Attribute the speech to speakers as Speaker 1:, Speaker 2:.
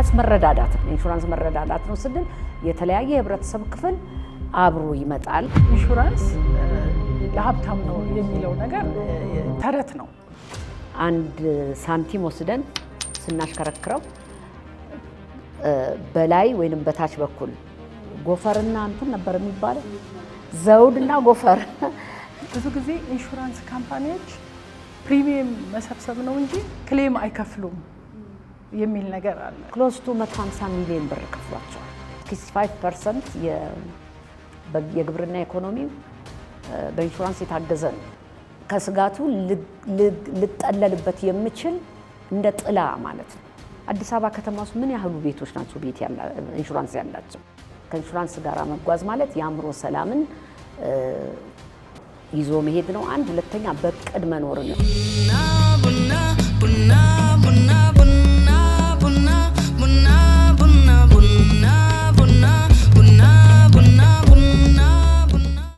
Speaker 1: ኢንሹራንስ መረዳዳት ነው ስንል የተለያየ የህብረተሰብ ክፍል አብሮ ይመጣል።
Speaker 2: ኢንሹራንስ ለሀብታም ነው የሚለው ነገር ተረት ነው።
Speaker 1: አንድ ሳንቲም ወስደን ስናሽከረክረው በላይ ወይንም በታች በኩል ጎፈርና እንትን ነበር የሚባለው ዘውድና ጎፈር።
Speaker 2: ብዙ ጊዜ ኢንሹራንስ ካምፓኒዎች ፕሪሚየም መሰብሰብ ነው እንጂ ክሌም አይከፍሉም የሚል ነገር አለ።
Speaker 1: ክሎዝ ቱ 150 ሚሊዮን ብር ከፍሏቸዋል። 65% የግብርና ኢኮኖሚ በኢንሹራንስ የታገዘ ነው። ከስጋቱ ልጠለልበት የምችል እንደ ጥላ ማለት ነው። አዲስ አበባ ከተማ ውስጥ ምን ያህሉ ቤቶች ናቸው ኢንሹራንስ ያላቸው? ከኢንሹራንስ ጋር መጓዝ ማለት የአእምሮ ሰላምን ይዞ መሄድ ነው። አንድ ሁለተኛ በቅድ መኖር ነው።